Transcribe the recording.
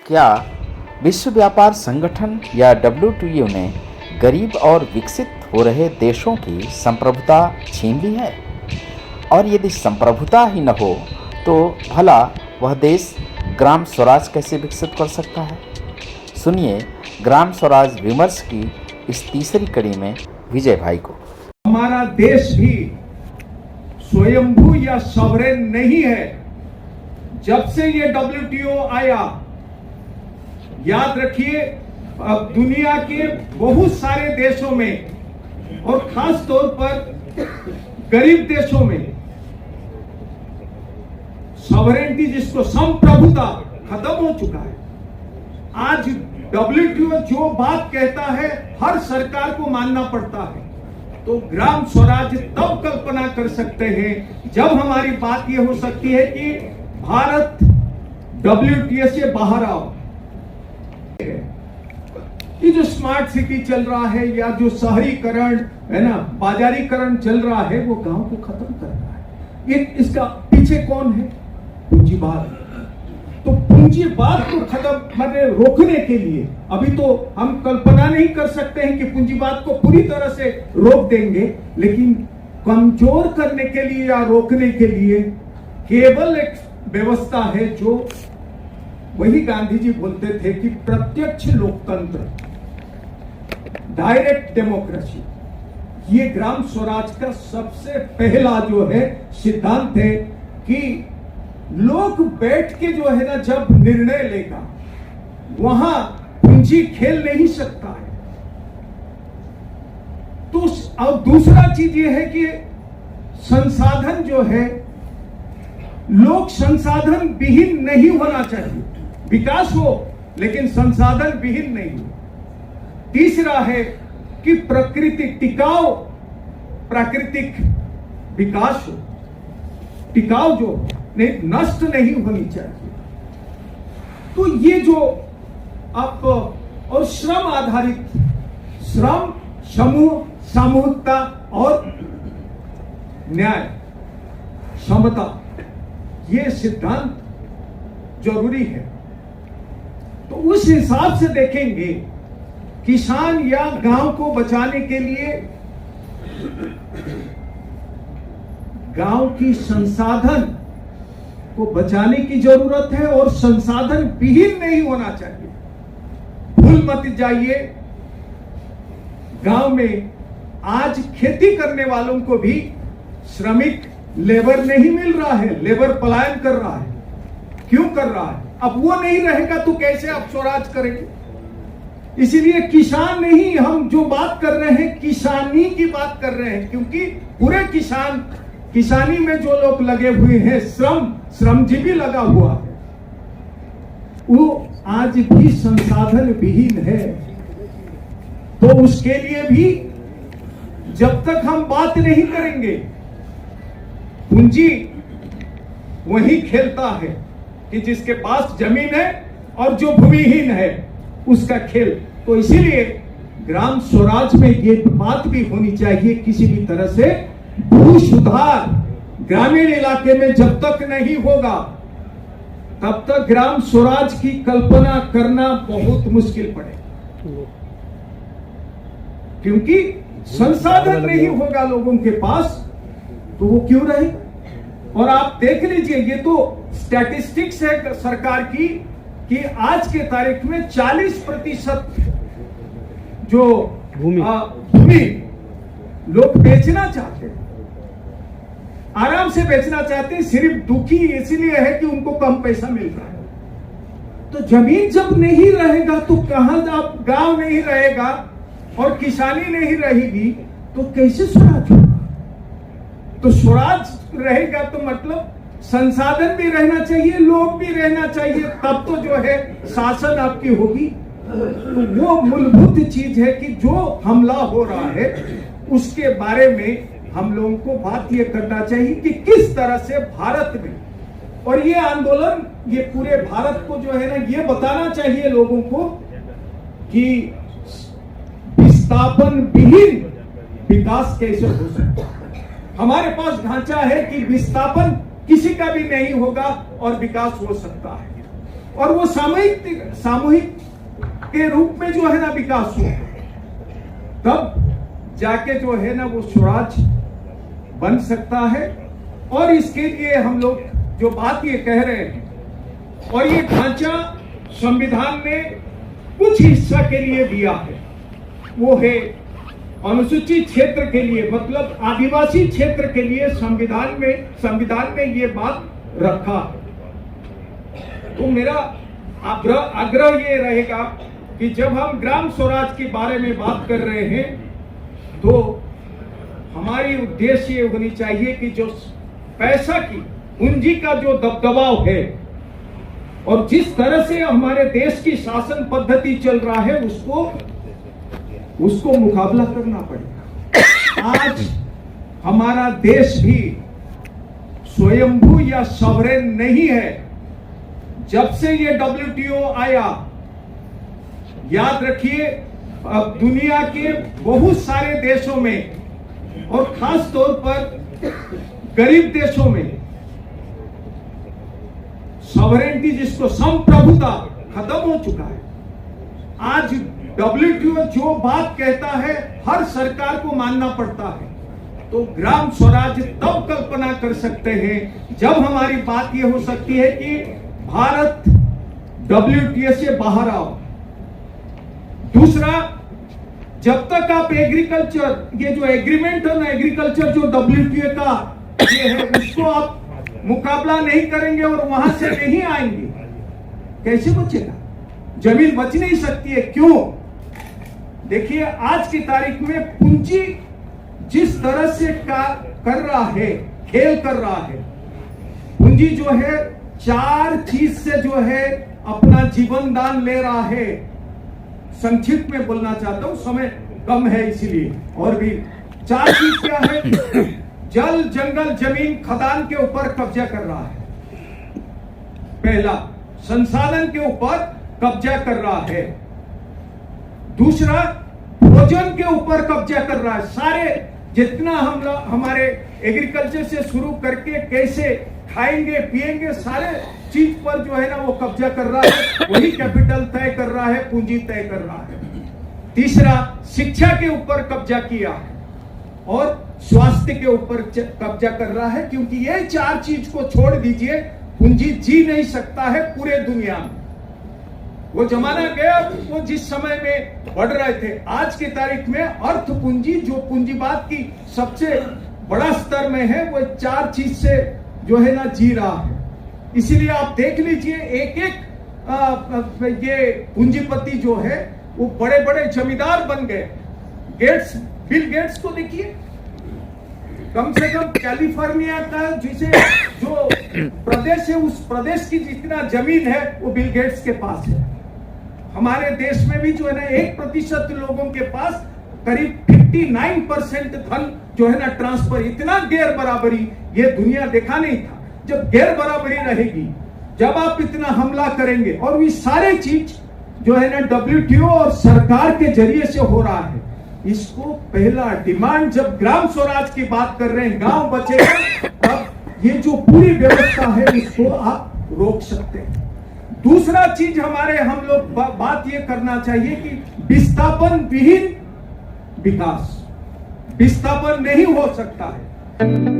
क्या विश्व व्यापार संगठन या WTO ने गरीब और विकसित हो रहे देशों की संप्रभुता छीन ली है? और यदि संप्रभुता ही न हो तो भला वह देश ग्राम स्वराज कैसे विकसित कर सकता है? सुनिए ग्राम स्वराज विमर्श की इस तीसरी कड़ी में विजय भाई को। हमारा देश भी स्वयंभू या सॉवरेन नहीं है। जब से ये WTO आया, याद रखिए, अब दुनिया के बहुत सारे देशों में और खास तौर पर गरीब देशों में सॉवरेनिटी, जिसको संप्रभुता, खत्म हो चुका है। आज WTO जो बात कहता है हर सरकार को मानना पड़ता है। तो ग्राम स्वराज तब कल्पना कर सकते हैं जब हमारी बात यह हो सकती है कि भारत WTO से बाहर आओ। ये जो स्मार्ट सिटी चल रहा है या जो शहरीकरण है ना, बाजारीकरण चल रहा है, वो गांव को खत्म कर रहा है। ये इसका पीछे कौन है? पूंजीवाद। तो पूंजीवाद को खत्म रोकने के लिए अभी तो हम कल्पना नहीं कर सकते हैं कि पूंजीवाद को पूरी तरह से रोक देंगे, लेकिन कमजोर करने के लिए या रोकने के लिए केवल एक व्यवस्था है जो वही गांधी जी बोलते थे कि प्रत्यक्ष लोकतंत्र, डायरेक्ट डेमोक्रेसी। ये ग्राम स्वराज का सबसे पहला जो है सिद्धांत है कि लोग बैठ के जो है ना, जब निर्णय लेगा वहां पूंजी खेल नहीं सकता है। तो अब दूसरा चीज ये है कि संसाधन जो है, लोग संसाधन विहीन नहीं होना चाहिए। विकास हो लेकिन संसाधन विहीन नहीं हो। तीसरा है कि टिकाऊ प्राकृतिक विकास हो, टिकाऊ जो नष्ट नहीं होनी चाहिए। तो ये जो आप और श्रम आधारित, श्रम, समूह, सामूहिकता और न्याय, समता, ये सिद्धांत जरूरी है। तो उस हिसाब से देखेंगे, किसान या गांव को बचाने के लिए गांव की संसाधन को बचाने की जरूरत है और संसाधन विहीन नहीं होना चाहिए। भूल मत जाइए, गांव में आज खेती करने वालों को भी श्रमिक लेबर नहीं मिल रहा है, लेबर पलायन कर रहा है। क्यों कर रहा है? अब वो नहीं रहेगा तो कैसे आप स्वराज करेंगे? इसीलिए किसान नहीं, हम जो बात कर रहे हैं किसानी की बात कर रहे हैं, क्योंकि पूरे किसानी में जो लोग लगे हुए हैं, श्रमजीवी लगा हुआ है, वो आज भी संसाधन विहीन है। तो उसके लिए भी जब तक हम बात नहीं करेंगे, पूंजी वही खेलता है कि जिसके पास जमीन है और जो भूमिहीन है उसका खेल। तो इसीलिए ग्राम स्वराज में ये बात भी होनी चाहिए, किसी भी तरह से भू सुधार ग्रामीण इलाके में जब तक नहीं होगा तब तक ग्राम स्वराज की कल्पना करना बहुत मुश्किल पड़ेगा, क्योंकि संसाधन नहीं होगा लोगों के पास तो वो क्यों रहे। और आप देख लीजिए, ये तो स्टैटिस्टिक्स है सरकार की कि आज के तारीख में 40% जो भूमि लोग बेचना चाहते हैं, आराम से बेचना चाहते हैं। सिर्फ दुखी इसीलिए है कि उनको कम पैसा मिल रहा है। तो जमीन जब नहीं रहेगा तो कहां, आप गांव नहीं रहेगा और किसानी नहीं रहेगी तो कैसे स्वराज होगा? तो स्वराज रहेगा तो मतलब संसाधन भी रहना चाहिए, लोग भी रहना चाहिए, तब तो जो है शासन आपकी होगी। तो वो मूलभूत चीज है कि जो हमला हो रहा है उसके बारे में हम लोगों को बात ये करना चाहिए कि किस तरह से भारत में, और ये आंदोलन ये पूरे भारत को जो है ना, ये बताना चाहिए लोगों को कि विस्थापन विहीन विकास कैसे हो सकता है। हमारे पास ढांचा है कि विस्थापन किसी का भी नहीं होगा और विकास हो सकता है। और वो सामूहिक के रूप में जो है ना विकास हो, तब जाके जो है ना वो स्वराज बन सकता है। और इसके लिए हम लोग जो बात ये कह रहे हैं, और ये ढांचा संविधान ने कुछ हिस्सा के लिए दिया है, वो है अनुसूचित क्षेत्र के लिए, मतलब आदिवासी क्षेत्र के लिए संविधान में ये बात रखा है। तो मेरा आग्रह ये रहेगा कि जब हम ग्राम स्वराज के बारे में बात कर रहे हैं तो हमारी उद्देश्य ये होनी चाहिए कि जो पैसा की पूंजी का जो दबदबाव है और जिस तरह से हमारे देश की शासन पद्धति चल रहा है उसको मुकाबला करना पड़ेगा। आज हमारा देश भी स्वयंभू या सॉवरेन नहीं है। जब से ये WTO आया, याद रखिए, अब दुनिया के बहुत सारे देशों में और खास तौर पर गरीब देशों में सॉवरेनिटी, जिसको संप्रभुता, खत्म हो चुका है। आज WTO जो बात कहता है हर सरकार को मानना पड़ता है। तो ग्राम स्वराज तब कल्पना कर सकते हैं जब हमारी बात यह हो सकती है कि भारत WTO से बाहर आओ। दूसरा, जब तक आप एग्रीकल्चर, ये जो एग्रीमेंट है ना एग्रीकल्चर जो WTO का ये है, उसको आप मुकाबला नहीं करेंगे और वहां से नहीं आएंगे, कैसे बचेगा? जमीन बच नहीं सकती है। क्यों? देखिए, आज की तारीख में पूंजी जिस तरह से कर रहा है, खेल कर रहा है, पूंजी जो है 4 चीज से जो है अपना जीवन दान ले रहा है। संक्षिप्त में बोलना चाहता हूं, समय कम है इसीलिए। और भी 4 चीज क्या है? जल, जंगल, जमीन, खदान के ऊपर कब्जा कर रहा है। पहला, संसाधन के ऊपर कब्जा कर रहा है। दूसरा, भोजन के ऊपर कब्जा कर रहा है। सारे जितना हम लोग हमारे एग्रीकल्चर से शुरू करके कैसे खाएंगे पिएंगे, सारे चीज पर जो है ना वो कब्जा कर रहा है। वही कैपिटल तय कर रहा है, पूंजी तय कर रहा है। तीसरा, शिक्षा के ऊपर कब्जा किया है और स्वास्थ्य के ऊपर कब्जा कर रहा है, क्योंकि ये 4 चीज को छोड़ दीजिए, पूंजी जी नहीं सकता है पूरे दुनिया में। वो जमाना गया वो जिस समय में बढ़ रहे थे। आज की तारीख में अर्थ पूंजी, जो पूंजीवाद की सबसे बड़ा स्तर में है, वो 4 चीज से जो है ना जी रहा है। इसीलिए आप देख लीजिए, एक ये पूंजीपति जो है वो बड़े बड़े जमींदार बन गए। बिल गेट्स को देखिए, कम से कम कैलिफोर्निया का जो प्रदेश है, उस प्रदेश की जितना जमीन है वो बिल गेट्स के पास है। हमारे देश में भी जो है ना 1% लोगों के पास करीब 59% धन जो है ना ट्रांसफर। इतना गैर बराबरी ये दुनिया देखा नहीं था। जब गैर बराबरी रहेगी, जब आप इतना हमला करेंगे, और ये सारे चीज जो है ना WTO और सरकार के जरिए से हो रहा है, इसको पहला डिमांड, जब ग्राम स्वराज की बात कर रहे हैं, गांव बचेगा, तब ये जो पूरी व्यवस्था है इसको आप रोक सकते हैं। दूसरा चीज हम लोग बात ये करना चाहिए कि विस्थापन विहीन विकास, विस्थापन नहीं हो सकता है।